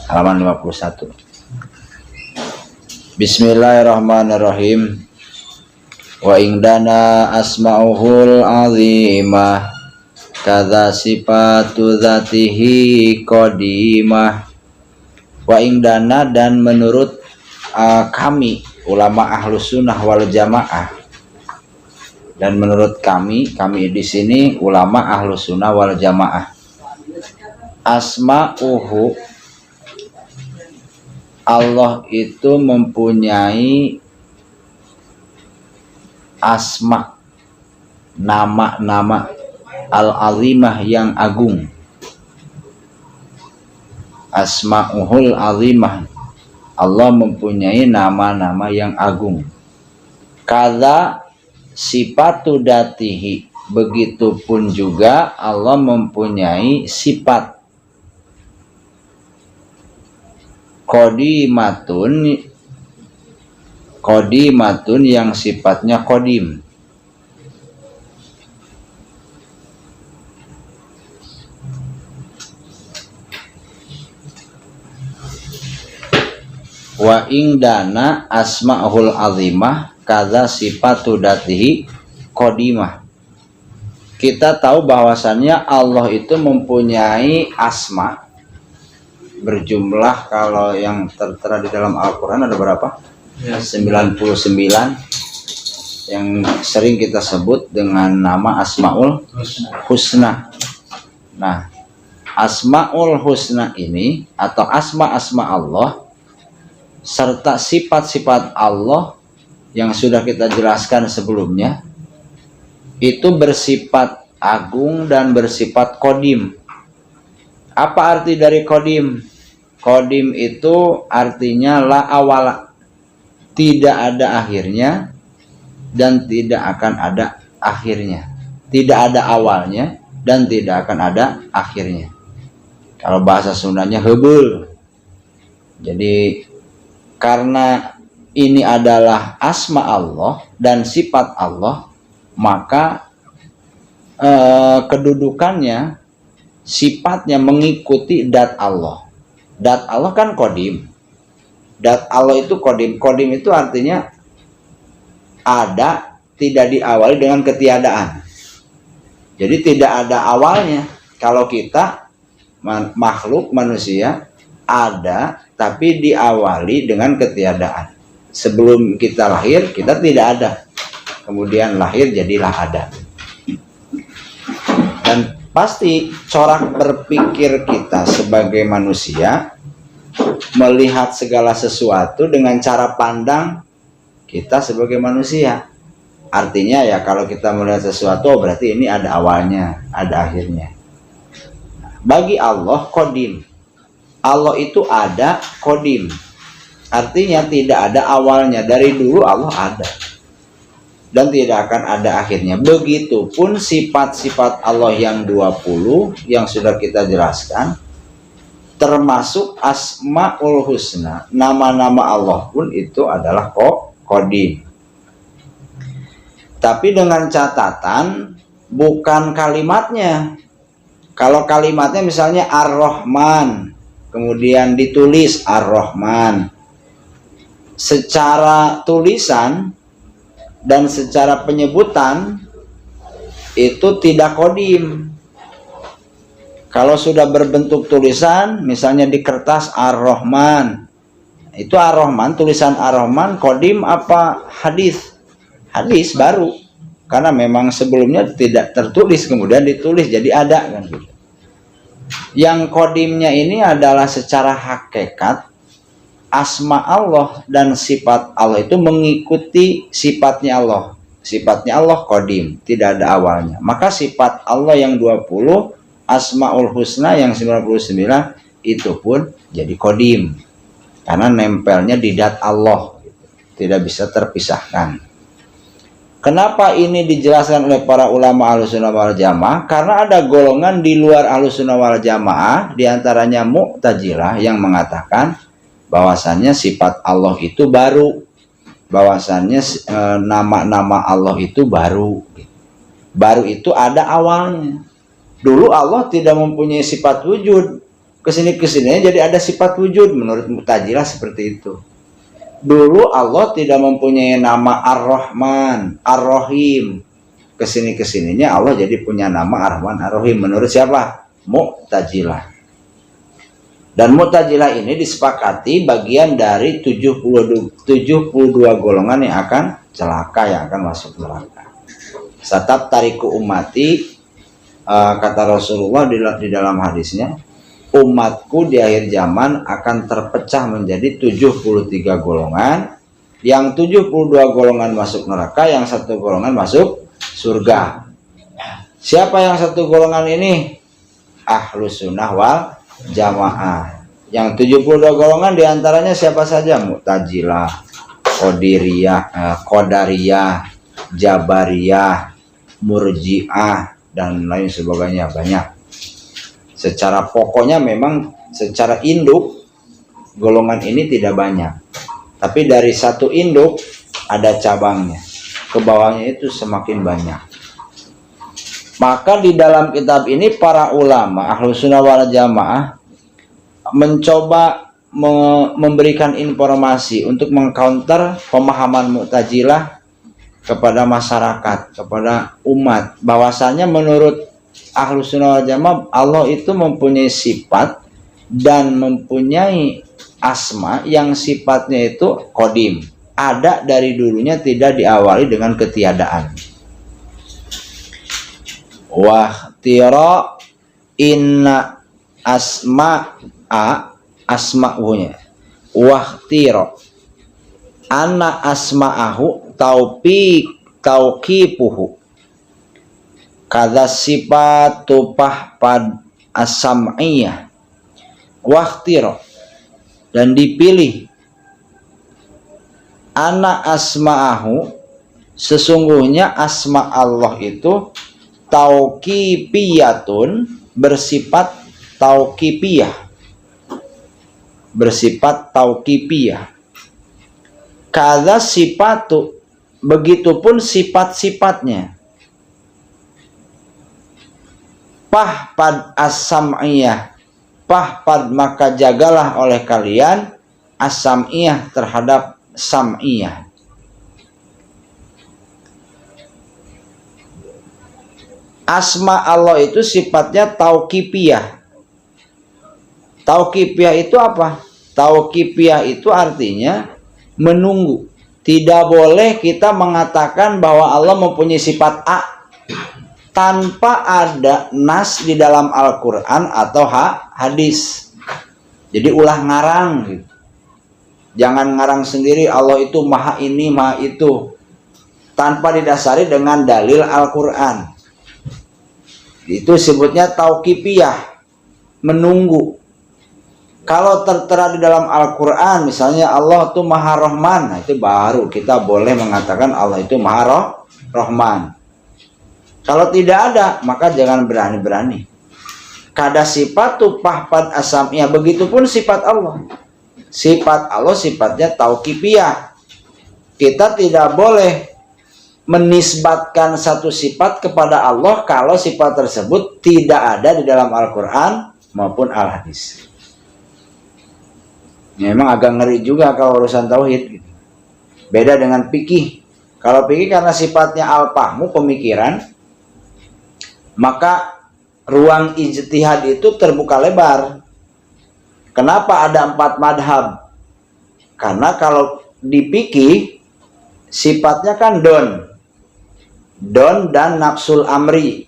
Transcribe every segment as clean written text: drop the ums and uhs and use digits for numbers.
halaman 51. Bismillahirrahmanirrahim. Wa indana asma'uhul azimah kadza sifatu dzatihi qadimah. Wa indana, dan menurut kami ulama Ahlus Sunnah wal Jamaah, dan menurut kami di sini ulama Ahlus Sunnah wal Jamaah, asma'uhu, Allah itu mempunyai asma, nama-nama al-azimah yang agung. Asma'uhul azimah, Allah mempunyai nama-nama yang agung. Kadza sifatu datihi, begitupun juga Allah mempunyai sifat. Qadimatun yang sifatnya qadim. Wa indana asma'ul azimah kadza sifatu datihi qadimah. Kita tahu bahwasannya Allah itu mempunyai asma berjumlah, kalau yang tertera di dalam Al-Quran ada berapa? 99 yang sering kita sebut dengan nama Asmaul Husna. Nah, Asmaul Husna ini atau asma-asma Allah serta sifat-sifat Allah yang sudah kita jelaskan sebelumnya itu bersifat agung dan bersifat qadim. Apa arti dari qadim? Qadim itu artinya la awala, tidak ada akhirnya dan tidak akan ada akhirnya. Tidak ada awalnya dan tidak akan ada akhirnya. Kalau bahasa Sundanya heubul. Jadi karena ini adalah asma Allah dan sifat Allah, maka kedudukannya, sifatnya mengikuti dat Allah. Dat Allah kan qadim. Dat Allah itu qadim. Qadim itu artinya ada, tidak diawali dengan ketiadaan. Jadi tidak ada awalnya. Kalau kita makhluk manusia ada tapi diawali dengan ketiadaan. Sebelum kita lahir kita tidak ada. Kemudian lahir jadilah ada. Dan pasti corak berpikir kita sebagai manusia melihat segala sesuatu dengan cara pandang kita sebagai manusia. Artinya ya kalau kita melihat sesuatu berarti ini ada awalnya, ada akhirnya. Bagi Allah qadim. Allah itu ada qadim. Artinya tidak ada awalnya, dari dulu Allah ada. Dan tidak akan ada akhirnya. Begitupun sifat-sifat Allah yang 20 yang sudah kita jelaskan, termasuk Asmaul Husna, nama-nama Allah pun itu adalah qadim. Tapi dengan catatan bukan kalimatnya. Kalau kalimatnya misalnya Ar-Rahman, kemudian ditulis Ar-Rahman, secara tulisan dan secara penyebutan itu tidak qadim. Kalau sudah berbentuk tulisan, misalnya di kertas Ar-Rahman, itu Ar-Rahman, tulisan Ar-Rahman qadim apa hadis? Hadis baru, karena memang sebelumnya tidak tertulis kemudian ditulis jadi ada kan gitu. Yang qadimnya ini adalah secara hakikat asma Allah dan sifat Allah itu mengikuti sifatnya Allah. Sifatnya Allah qadim, tidak ada awalnya. Maka sifat Allah yang 20, Asmaul Husna yang 99 itu pun jadi qadim. Karena nempelnya di zat Allah, tidak bisa terpisahkan. Kenapa ini dijelaskan oleh para ulama Ahlussunnah wal Jamaah? Karena ada golongan di luar Ahlussunnah wal Jamaah, diantaranya Mu'tazilah, yang mengatakan bahwasannya sifat Allah itu baru, bahwasannya nama-nama Allah itu baru. Baru itu ada awalnya. Dulu Allah tidak mempunyai sifat wujud, kesini jadi ada sifat wujud menurut Mu'tazilah seperti itu. Dulu Allah tidak mempunyai nama Ar-Rahman, Ar-Rahim. Kesininya Allah jadi punya nama Ar-Rahman, Ar-Rahim menurut siapa? Mu'tazilah. Dan Mu'tazilah ini disepakati bagian dari 72 golongan yang akan celaka, yang akan masuk neraka. Satat tariku ummati, kata Rasulullah di dalam hadisnya, umatku di akhir zaman akan terpecah menjadi 73 golongan. Yang 72 golongan masuk neraka, yang satu golongan masuk surga. Siapa yang satu golongan ini? Ahlus sunnah wal jamaah. Yang 72 golongan diantaranya siapa saja? Mu'tazilah, Qadariyah, Jabariyah, Murji'ah, dan lain sebagainya, banyak. Secara pokoknya memang secara induk golongan ini tidak banyak, tapi dari satu induk ada cabangnya, ke bawahnya itu semakin banyak. Maka di dalam kitab ini para ulama Ahlus Sunnah wal Jamaah mencoba memberikan informasi untuk mengcounter pemahaman Mu'tazilah kepada masyarakat, kepada umat, bahwasanya menurut Ahlus Sunnah wal Jamaah Allah itu mempunyai sifat dan mempunyai asma yang sifatnya itu qadim, ada dari dulunya, tidak diawali dengan ketiadaan. Wahtira inna asma'unya wahtira anna asma'ahu tauqifuhu kadza sifatu pahpad as-sam'iyah. Wahtira, dan dipilih, anna asma'ahu, sesungguhnya asma Allah itu tauqifiyatun, bersifat tauqifiyah, kadza sifatu, begitupun sifat-sifatnya. Pahpad as-sam'iyah, pahpad maka jagalah oleh kalian, as-sam'iyah terhadap sam'iyah. Asma Allah itu sifatnya tauqifiyah. Tauqifiyah itu apa? Tauqifiyah itu artinya menunggu. Tidak boleh kita mengatakan bahwa Allah mempunyai sifat A tanpa ada nas di dalam Al-Quran atau hadis. Jadi ulah ngarang gitu. Jangan ngarang sendiri Allah itu maha ini, maha itu, tanpa didasari dengan dalil Al-Quran. Itu sebutnya tauqifiyah, menunggu. Kalau tertera di dalam Al-Quran misalnya Allah itu maha rahman, nah itu baru kita boleh mengatakan Allah itu maha rahman. Kalau tidak ada, maka jangan berani-berani. Kada sifatu pahpad as-sam'iyah, begitupun sifat Allah. Sifat Allah sifatnya tauqifiyah. Kita tidak boleh menisbatkan satu sifat kepada Allah kalau sifat tersebut tidak ada di dalam Al-Quran maupun Al-Hadis. Memang agak ngeri juga kalau urusan tauhid. Beda dengan fikih. Kalau fikih karena sifatnya al-fahmu, pemikiran, maka ruang ijtihad itu terbuka lebar. Kenapa ada 4 madhab? Karena kalau di fikih sifatnya kan don dan nafsul amri.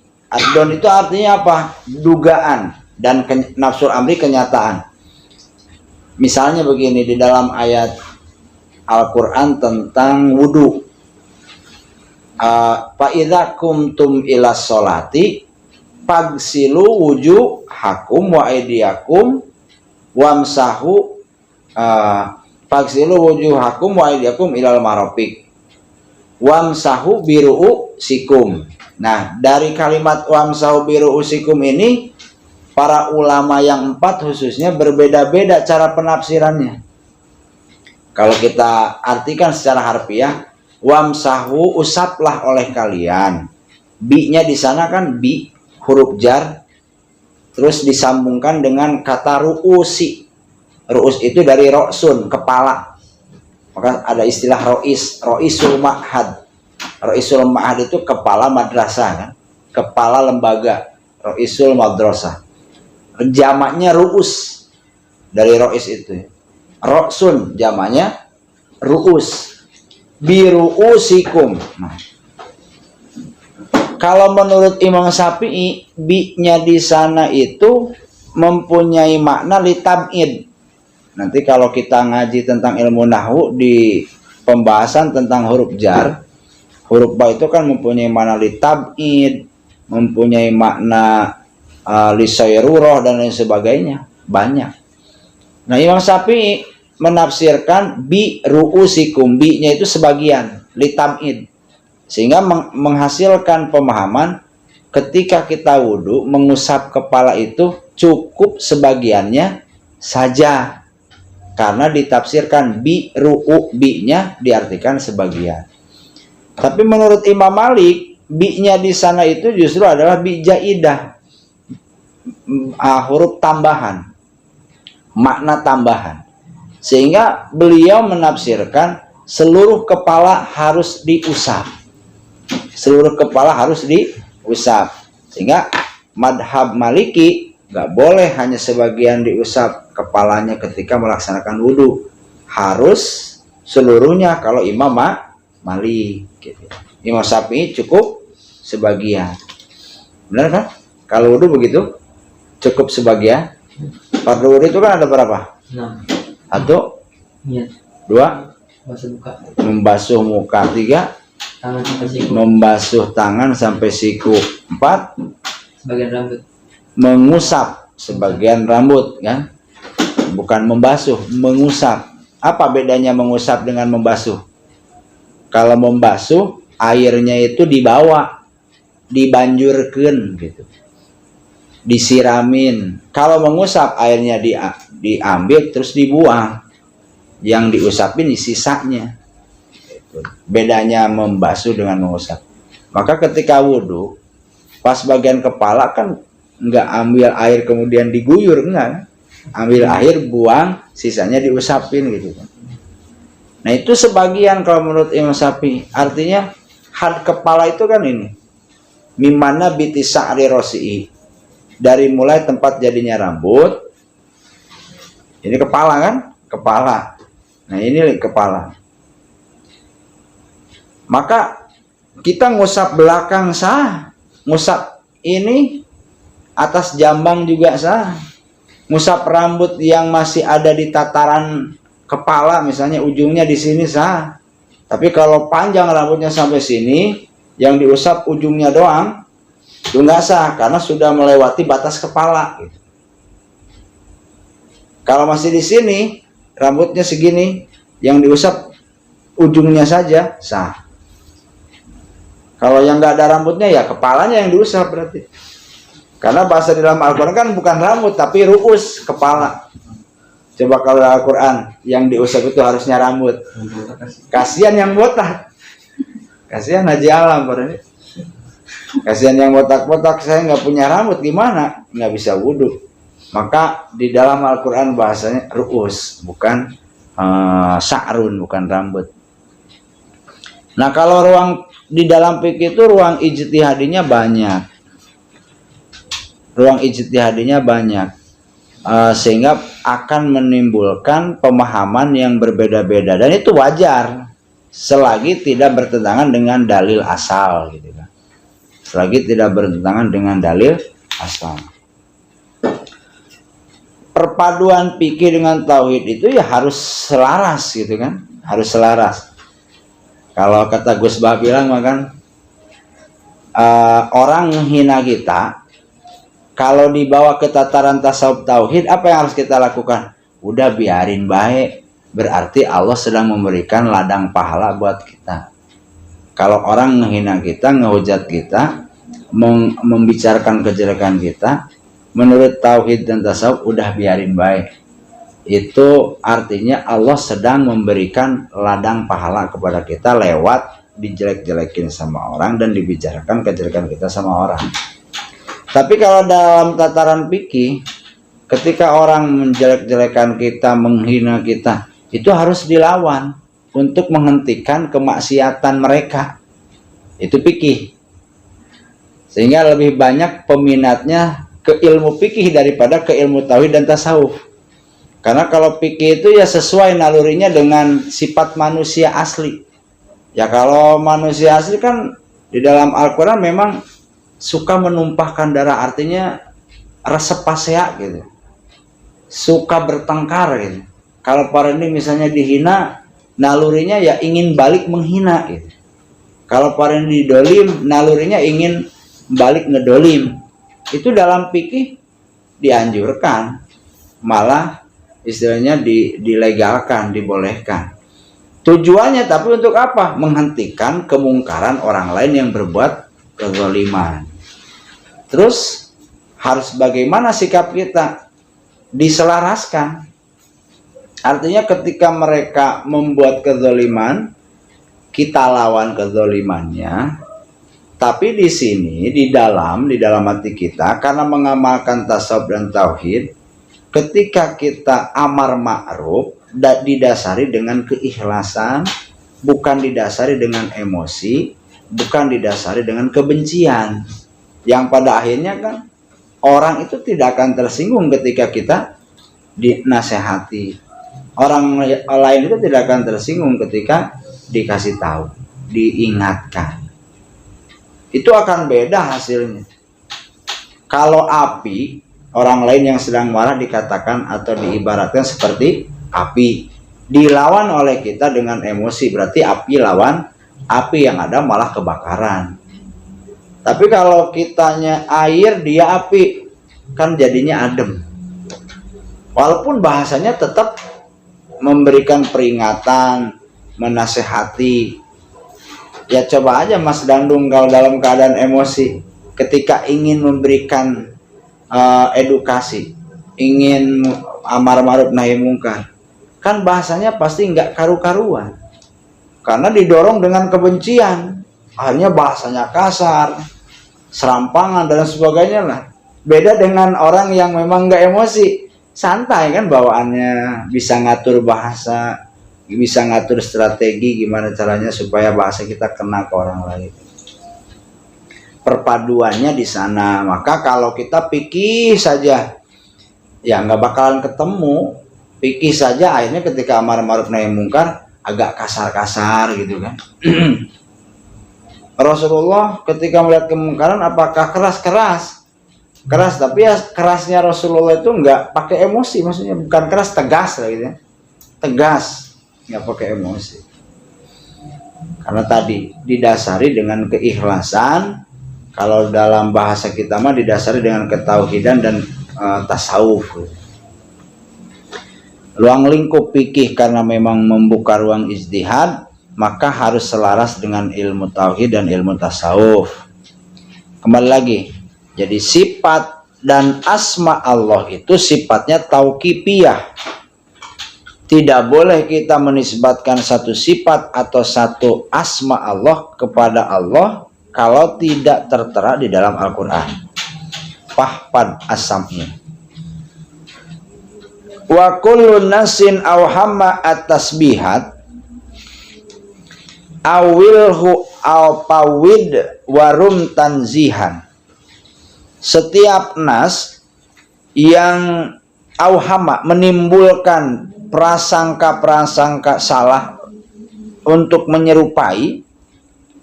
Don itu artinya apa? Dugaan, dan nafsul amri kenyataan. Misalnya begini di dalam ayat Al-Quran tentang wudu. Fa idza kumtum ila sholati fagsilu wujuhakum wa aydiyakum wamsahu fagsilu wujuhakum wa aydiyakum ilal marafiq wamsahu biru'usikum. Nah, dari kalimat wamsahu biru'usikum ini para ulama yang 4 khususnya berbeda-beda cara penafsirannya. Kalau kita artikan secara harfiah, wamsahu, usaplah oleh kalian. Bi-nya di sana kan bi, huruf jar, terus disambungkan dengan kata ru'usi. Ru'us itu dari ro'sun, kepala. Maka ada istilah ro'isul ma'had. Ro'isul ma'had itu kepala madrasah kan? Kepala lembaga. Ro'isul madrasah. Jamaknya ru'us. Dari ro'is itu. Ro'sun jamaknya ru'us. Biru'usikum. Nah, kalau menurut Imam Syafi'i, bi-nya di sana itu mempunyai makna litab'id. Nanti kalau kita ngaji tentang ilmu nahwu di pembahasan tentang huruf jar, huruf ba itu kan mempunyai makna litab'id, mempunyai makna lisayrurah dan lain sebagainya, banyak. Nah, Imam Syafi'i menafsirkan bi ru'usikum, bi-nya itu sebagian, litab'id. Sehingga menghasilkan pemahaman ketika kita wudhu mengusap kepala itu cukup sebagiannya saja, karena ditafsirkan bi ru'u, bi-nya diartikan sebagian. Tapi menurut Imam Malik, bi-nya di sana itu justru adalah bi jaidah, huruf tambahan, makna tambahan, sehingga beliau menafsirkan seluruh kepala harus diusap. Seluruh kepala harus diusap, sehingga madhab Maliki nggak boleh hanya sebagian diusap kepalanya ketika melaksanakan wudhu, harus seluruhnya kalau Imam Malik gitu. Imam Syafi'i cukup sebagian. Benar kan? Kalau wudhu begitu cukup sebagian. Fardu wudhu itu kan ada berapa? 6. 1, Iya. 2, membasuh muka. 3, Tangan sampai siku. membasuh tangan sampai siku. 4, Sebagian rambut. mengusap sebagian rambut kan? Bukan membasuh, mengusap. Apa bedanya mengusap dengan membasuh? Kalau membasuh airnya itu dibawa, dibanjurkan gitu, disiramin. Kalau mengusap airnya diambil terus dibuang, yang diusapin sisanya. Bedanya membasuh dengan mengusap. Maka ketika wudhu, pas bagian kepala kan nggak ambil air kemudian diguyur, enggak, ambil air buang, sisanya diusapin gitu. Nah itu sebagian kalau menurut Imam Syafi'i. Artinya had kepala itu kan ini, mimana biti sa'ri rosi'i, dari mulai tempat jadinya rambut. Ini kepala kan, kepala. Nah ini kepala. Maka kita ngusap belakang sah, ngusap ini atas jambang juga sah, ngusap rambut yang masih ada di tataran kepala, misalnya ujungnya di sini sah. Tapi kalau panjang rambutnya sampai sini, yang diusap ujungnya doang, itu nggak sah karena sudah melewati batas kepala. Kalau masih di sini, rambutnya segini, yang diusap ujungnya saja sah. Kalau yang nggak ada rambutnya ya kepalanya yang diusap berarti. Karena bahasa di dalam Al-Quran kan bukan rambut tapi ru'us, kepala. Coba kalau Al-Quran yang diusap itu harusnya rambut. Kasihan yang botak. Kasihan Haji Alam berarti. Kasihan yang botak-botak, saya nggak punya rambut gimana? Nggak bisa wudhu. Maka di dalam Al-Quran bahasanya ru'us, bukan sa'run, bukan rambut. Nah kalau ruang di dalam fikih itu ruang ijtihadinya banyak, sehingga akan menimbulkan pemahaman yang berbeda-beda, dan itu wajar selagi tidak bertentangan dengan dalil asal gitu kan. Selagi tidak bertentangan dengan dalil asal. Perpaduan fikih dengan tauhid itu ya harus selaras gitu kan, harus selaras. Kalau kata Gus Bah bilang makan orang menghina kita, kalau dibawa ke tataran tasawuf tauhid, apa yang harus kita lakukan? Udah biarin baik, berarti Allah sedang memberikan ladang pahala buat kita. Kalau orang menghina kita, ngehujat kita, membicarakan kejelekan kita, menurut tauhid dan tasawuf udah biarin baik. Itu artinya Allah sedang memberikan ladang pahala kepada kita lewat dijelek-jelekin sama orang dan dibicarakan kejelekan kita sama orang. Tapi kalau dalam tataran fikih, ketika orang menjelek-jelekan kita, menghina kita, itu harus dilawan untuk menghentikan kemaksiatan mereka. Itu fikih. Sehingga lebih banyak peminatnya ke ilmu fikih daripada ke ilmu tauhid dan tasawuf. Karena kalau fikih itu ya sesuai nalurinya dengan sifat manusia asli. Ya kalau manusia asli kan di dalam Al-Quran memang suka menumpahkan darah, artinya resep pasea gitu. Suka bertengkar gitu. Kalau para ini misalnya dihina, nalurinya ya ingin balik menghina gitu. Kalau para ini didolim, nalurinya ingin balik ngedolim. Itu dalam fikih dianjurkan, malah istilahnya dilegalkan, dibolehkan. Tujuannya tapi untuk apa? Menghentikan kemungkaran orang lain yang berbuat kezaliman. Terus harus bagaimana sikap kita? Diselaraskan. Artinya ketika mereka membuat kezaliman, kita lawan kezalimannya. Tapi di sini di dalam hati kita, karena mengamalkan tasawuf dan tauhid, ketika kita amar ma'ruf didasari dengan keikhlasan, bukan didasari dengan emosi, bukan didasari dengan kebencian. Yang pada akhirnya kan orang itu tidak akan tersinggung ketika kita dinasehati. Orang lain itu tidak akan tersinggung ketika dikasih tahu, diingatkan. Itu akan beda hasilnya. Kalau api, orang lain yang sedang marah dikatakan atau diibaratkan seperti api, dilawan oleh kita dengan emosi, berarti api lawan api, yang ada malah kebakaran. Tapi kalau kitanya air, dia api, kan jadinya adem. Walaupun bahasanya tetap memberikan peringatan, menasehati. Ya coba aja Mas Dandung kalau dalam keadaan emosi, ketika ingin memberikan edukasi, ingin amar ma'ruf nahi mungkar, kan bahasanya pasti nggak karu-karuan, karena didorong dengan kebencian, akhirnya bahasanya kasar, serampangan dan sebagainya lah. Beda dengan orang yang memang nggak emosi, santai kan bawaannya, bisa ngatur bahasa, bisa ngatur strategi gimana caranya supaya bahasa kita kena ke orang lain. Perpaduannya di sana. Maka kalau kita pikir saja, ya nggak bakalan ketemu. Pikir saja, akhirnya ketika amar ma'ruf nahi mungkar agak kasar-kasar gitu kan. Rasulullah ketika melihat kemungkaran apakah keras-keras? Keras, tapi ya kerasnya Rasulullah itu nggak pakai emosi, maksudnya bukan keras, tegas lah gitu ya. Tegas, nggak pakai emosi. Karena tadi didasari dengan keikhlasan. Kalau dalam bahasa kita mah didasari dengan ketauhidan dan tasawuf. Ruang lingkup fikih karena memang membuka ruang ijtihad, maka harus selaras dengan ilmu tauhid dan ilmu tasawuf. Kembali lagi, jadi sifat dan asma Allah itu sifatnya tauqifiyah. Tidak boleh kita menisbatkan satu sifat atau satu asma Allah kepada Allah kalau tidak tertera di dalam Al-Quran. Fahfad as-sam'i. Wa kullu nasin awhamma at-tasbihat awilhu awpawid warum tanzihan. Setiap nas yang awhama menimbulkan prasangka-prasangka salah untuk menyerupai,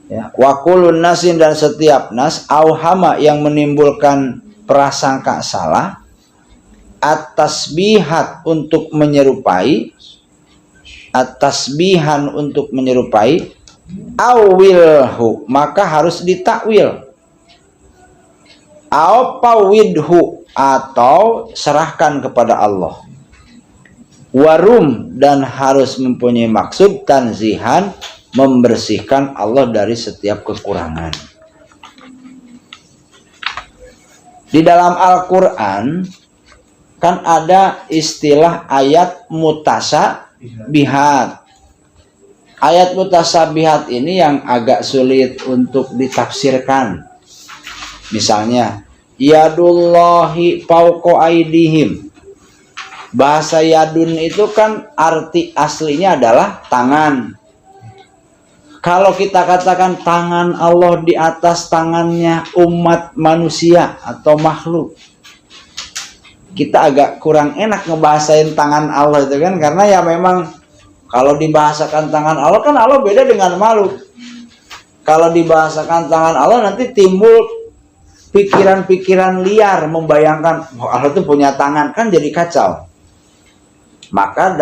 ya, wa kullu nasin, dan setiap nas awhama yang menimbulkan prasangka salah, at-tasbihat untuk menyerupai, at-tasbihan untuk menyerupai, awilhu maka harus ditakwil, awpawidhu atau serahkan kepada Allah, warum dan harus mempunyai maksud tanzihan, membersihkan Allah dari setiap kekurangan. Di dalam Al-Quran kan ada istilah ayat mutasabihat. Ayat mutasabihat ini yang agak sulit untuk ditafsirkan. Misalnya yadullahi fawqa aydihim. Bahasa yadun itu kan arti aslinya adalah tangan. Kalau kita katakan tangan Allah di atas tangannya umat manusia atau makhluk, kita agak kurang enak ngebahasain tangan Allah itu kan, karena ya memang kalau dibahasakan tangan Allah kan Allah beda dengan makhluk. Kalau dibahasakan tangan Allah nanti timbul pikiran-pikiran liar membayangkan Allah itu punya tangan, kan jadi kacau. Maka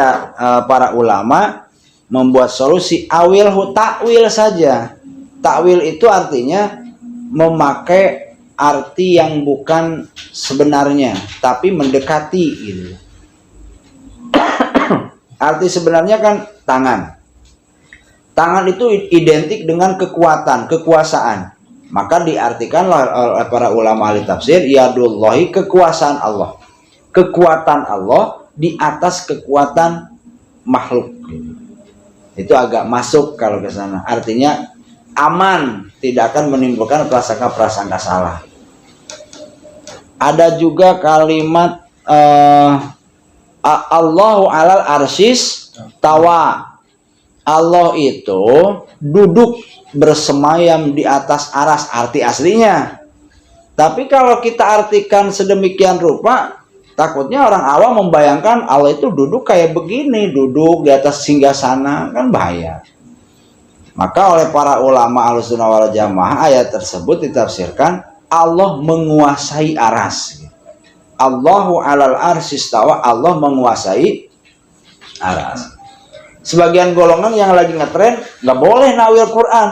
para ulama membuat solusi awilhu takwil saja. Takwil itu artinya memakai arti yang bukan sebenarnya tapi mendekati gitu. Arti sebenarnya kan tangan. Tangan itu identik dengan kekuatan, kekuasaan. Maka diartikanlah oleh para ulama ahli tafsir yadullahi, kekuasaan Allah. Kekuatan Allah di atas kekuatan makhluk. Itu agak masuk kalau ke sana. Artinya aman, tidak akan menimbulkan prasangka-prasangka salah. Ada juga kalimat Allahu alal arsis tawa. Allah itu duduk bersemayam di atas aras, arti aslinya. Tapi kalau kita artikan sedemikian rupa, takutnya orang awam membayangkan Allah itu duduk kayak begini, duduk di atas singgasana, kan bahaya. Maka oleh para ulama Ahlussunnah wal Jamaah ayat tersebut ditafsirkan Allah menguasai aras. Allahu alal arsis tawa, Allah menguasai aras. Sebagian golongan yang lagi ngetren nggak boleh nakwil Quran.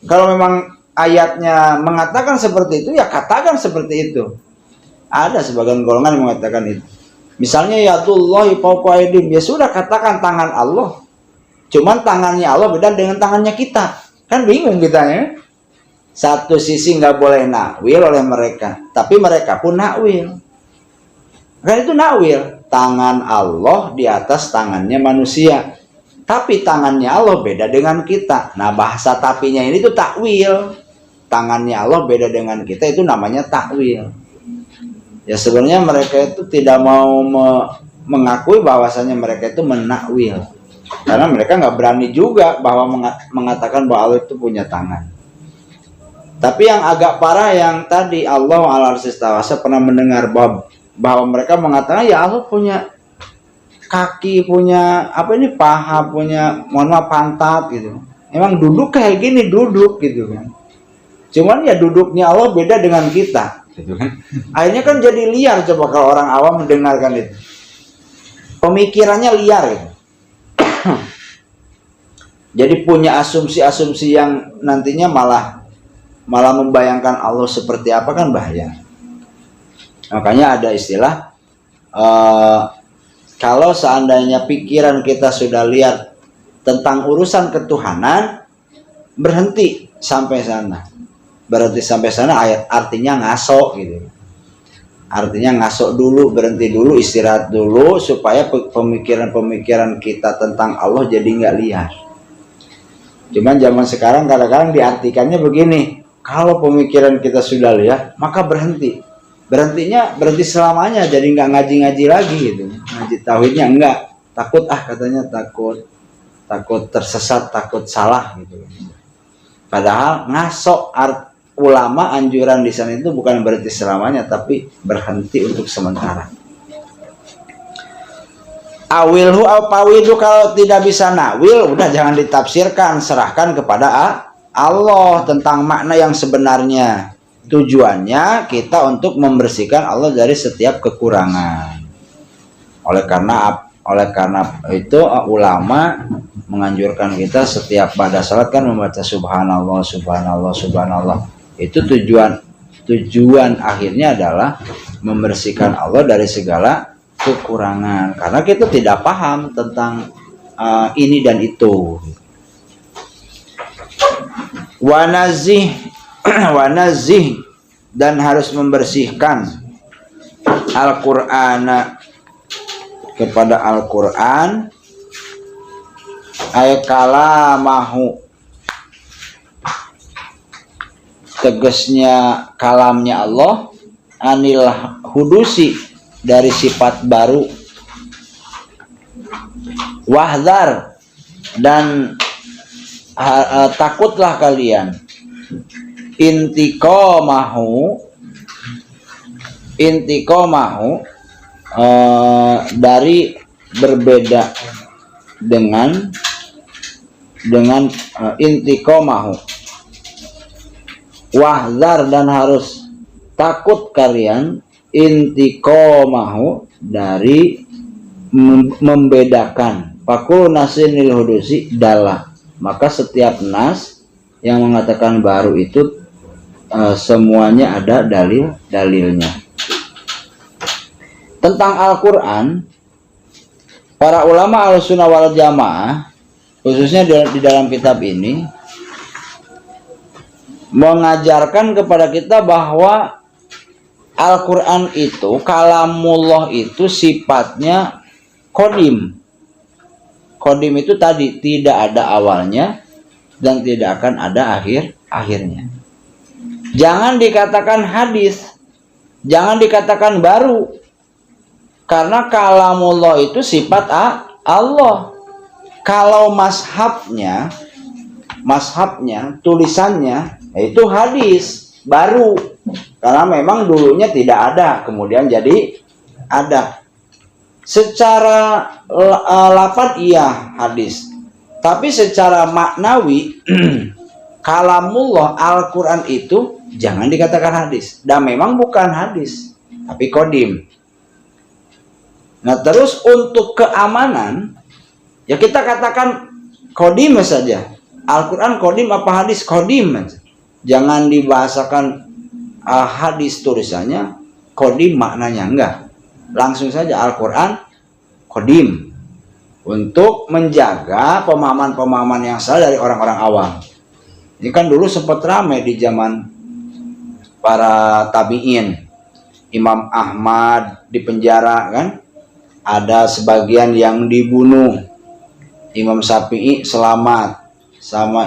Kalau memang ayatnya mengatakan seperti itu, ya katakan seperti itu. Ada sebagian golongan yang mengatakan itu. Misalnya yadullahi fawqa aydihim, ya sudah katakan tangan Allah. Cuman tangannya Allah beda dengan tangannya kita. Kan bingung kita ya. Satu sisi nggak boleh nakwil oleh mereka, tapi mereka pun nakwil. Kan itu nakwil. Tangan Allah di atas tangannya manusia. Tapi tangannya Allah beda dengan kita. Nah, bahasa tapinya ini tuh takwil. Tangannya Allah beda dengan kita, itu namanya takwil. Ya sebenarnya mereka itu tidak mau mengakui bahwasanya mereka itu menakwil. Karena mereka nggak berani juga bahwa mengatakan bahwa Allah itu punya tangan. Tapi yang agak parah yang tadi Allah al-arsis tawa, saya pernah mendengar bahwa mereka mengatakan ya Allah punya kaki, punya apa ini, paha, punya mohon maaf pantat gitu. Emang duduk kayak gini, duduk gitu kan. Cuman ya duduknya Allah beda dengan kita gitu kan. Akhirnya kan jadi liar coba kalau orang awam mendengarkan itu. Pemikirannya liar gitu. Jadi punya asumsi-asumsi yang nantinya malah membayangkan Allah seperti apa, kan bahaya. Makanya ada istilah kalau seandainya pikiran kita sudah lihat tentang urusan ketuhanan, berhenti sampai sana. Berhenti sampai sana artinya ngaso gitu. Artinya ngaso dulu, berhenti dulu, istirahat dulu supaya pemikiran-pemikiran kita tentang Allah jadi nggak liar. Cuman zaman sekarang kadang-kadang diartikannya begini, kalau pemikiran kita sudah liar, maka berhenti. Berhentinya berhenti selamanya, jadi nggak ngaji-ngaji lagi gitu. Ngaji tauhidnya enggak, takut katanya takut tersesat, takut salah gitu. Padahal ngasok ulama anjuran di sana itu bukan berhenti selamanya, tapi berhenti untuk sementara. Awilhu apawidu, kalau tidak bisa nakwil udah jangan ditafsirkan, serahkan kepada Allah tentang makna yang sebenarnya. Tujuannya kita untuk membersihkan Allah dari setiap kekurangan. Oleh karena itu ulama menganjurkan kita setiap pada salat kan membaca subhanallah, subhanallah, subhanallah. Itu tujuan akhirnya adalah membersihkan Allah dari segala kekurangan. Karena kita tidak paham tentang ini dan itu. Wanazih, dan harus membersihkan Al-Qur'an kepada Al-Qur'an ay kalamahu, tegasnya kalamnya Allah, anil hudusi, dari sifat baru. Wahdar, dan takutlah kalian, intiqamahu dari berbeda dengan intiqamahu. Wahdar, dan harus takut kalian, intiqamahu, dari membedakan. Fakul nasinil hudusi dalah, maka setiap nas yang mengatakan baru itu semuanya ada dalilnya. Tentang Al-Quran, para ulama Ahlussunnah wal Jamaah, khususnya di dalam kitab ini, mengajarkan kepada kita bahwa Al-Quran itu, kalamullah itu sifatnya qadim. Qadim itu tadi tidak ada awalnya dan tidak akan ada akhirnya. Jangan dikatakan hadis, jangan dikatakan baru, karena kalamullah itu sifat Allah. Kalau mashabnya, tulisannya itu hadis baru, karena memang dulunya tidak ada, kemudian jadi ada. Secara lafaz iya hadis, tapi secara maknawi kalamullah Al-Quran itu jangan dikatakan hadis, dan memang bukan hadis tapi qadim. Nah, terus untuk keamanan ya kita katakan qadim saja. Al-Quran qadim apa hadis? Qadim. Jangan dibahasakan hadis tulisannya, qadim maknanya, enggak. Langsung saja Al-Quran qadim, untuk menjaga pemahaman-pemahaman yang salah dari orang-orang awam. Ini kan dulu sempat ramai di zaman para tabi'in. Imam Ahmad di penjara kan, ada sebagian yang dibunuh. Imam Syafi'i selamat, sama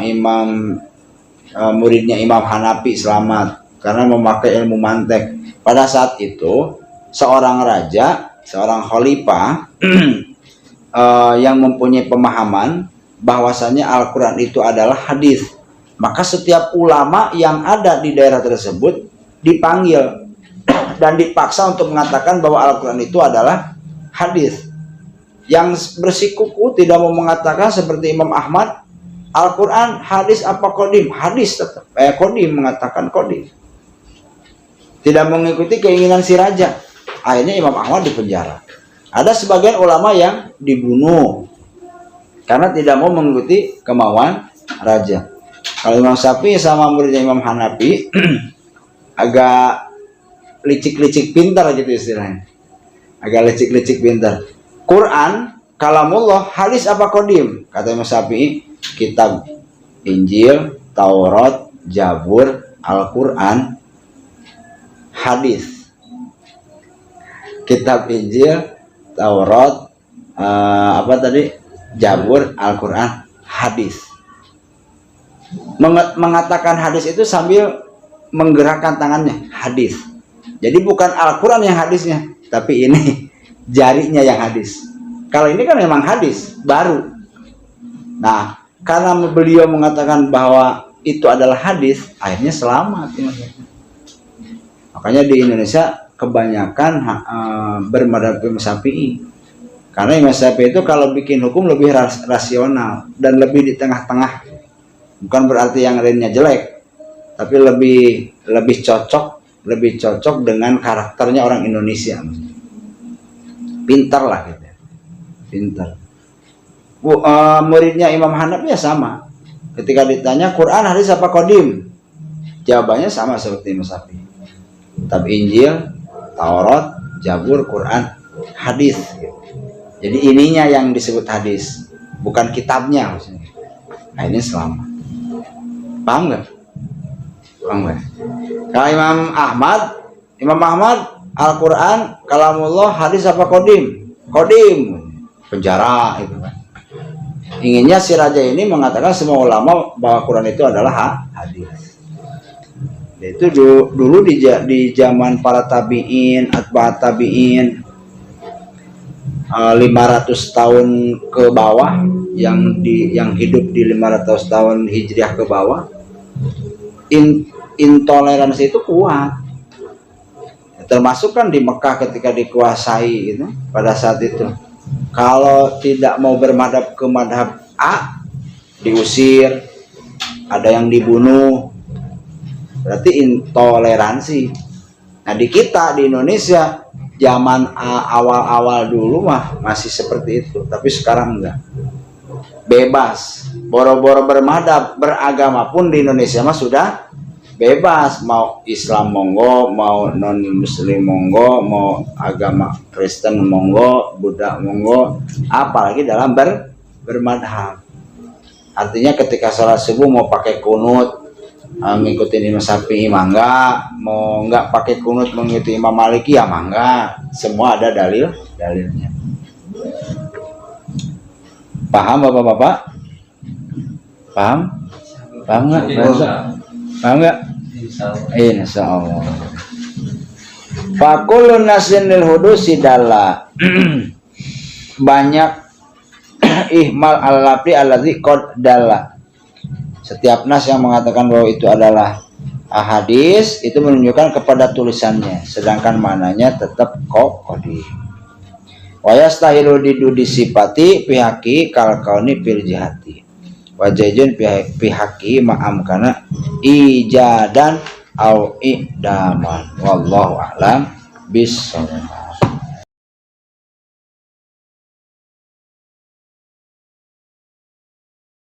muridnya Imam Hanafi selamat karena memakai ilmu mantek. Pada saat itu seorang raja, seorang khalifah yang mempunyai pemahaman bahwasanya Al-Quran itu adalah hadis, maka setiap ulama yang ada di daerah tersebut dipanggil dan dipaksa untuk mengatakan bahwa Al-Quran itu adalah hadis. Yang bersikuku tidak mau mengatakan seperti Imam Ahmad, Al-Quran hadis apa qadim? Hadis tetap. Qadim, mengatakan qadim. Tidak mengikuti keinginan si raja. Akhirnya Imam Ahmad dipenjara. Ada sebagian ulama yang dibunuh karena tidak mau mengikuti kemauan raja. Kalau Imam Syafi'i sama muridnya Imam Hanafi agak licik-licik pintar gitu istilahnya. Agak licik-licik pintar. Quran, kalamullah, hadis apa qadim? Kata Imam Syafi'i, kitab Injil, Taurat, Zabur, Al-Quran, hadis. Kitab Injil, Taurat, Zabur, Al-Quran, hadis. Mengatakan hadis itu sambil menggerakkan tangannya, hadis. Jadi bukan Al-Quran yang hadisnya, tapi ini jarinya yang hadis. Kalau ini kan memang hadis baru. Nah, karena beliau mengatakan bahwa itu adalah hadis, akhirnya selamat. Makanya di Indonesia kebanyakan bermadhab Imam Syafi'i, karena Imam Syafi'i itu kalau bikin hukum lebih rasional dan lebih di tengah-tengah. Bukan berarti yang lainnya jelek, tapi lebih cocok dengan karakternya orang Indonesia. Pintar lah gitu, pintar. Muridnya Imam Hanafi ya sama. Ketika ditanya Quran hadis apa qadim, jawabannya sama seperti Imam Syafi'i. Kitab Injil, Taurat, Zabur, Quran, hadis. Jadi ininya yang disebut hadis, bukan kitabnya maksudnya. Nah, ini selamat. Paham nggak? Paham nggak? Kalau Imam Ahmad, Al-Quran, kalamullah, hadis apa qadim? Qadim, penjara itu kan. Inginnya si raja ini mengatakan semua ulama bahwa Quran itu adalah hadis. Itu dulu di zaman para tabi'in, atba'at tabi'in, 500 tahun ke bawah, yang hidup di 500 tahun hijriah ke bawah, intoleransi itu kuat. Termasuk kan di Mekah ketika dikuasai gitu, pada saat itu. Kalau tidak mau bermadhab ke madhab A, diusir, ada yang dibunuh, berarti intoleransi. Nah di kita di Indonesia zaman awal-awal dulu mah masih seperti itu, tapi sekarang enggak, bebas, boro-boro bermadhab beragama pun di Indonesia mah sudah bebas, mau Islam monggo, mau non Muslim monggo, mau agama Kristen monggo, Buddha monggo, apalagi dalam bermadhab. Artinya ketika sholat subuh mau pakai kunut, ngikutin Imam Syafi'i mangga, mau nggak pakai kunut mengikuti Imam Maliki ya mangga, semua ada dalilnya. Paham bapak-bapak? Paham nggak? Paham nggak? Insya Allah. Fakulun nasin lil hudusi dalla. Banyak ihmal al-lafzi allazi qad dalla. Setiap nas yang mengatakan bahwa itu adalah hadis itu menunjukkan kepada tulisannya, sedangkan mananya tetap qadim. Wa yastahilu disipati pihaki kal kauni fil jihati. Wajajun pihaki ma'am kana ijadan au idaman. Wallahu a'lam bissawab.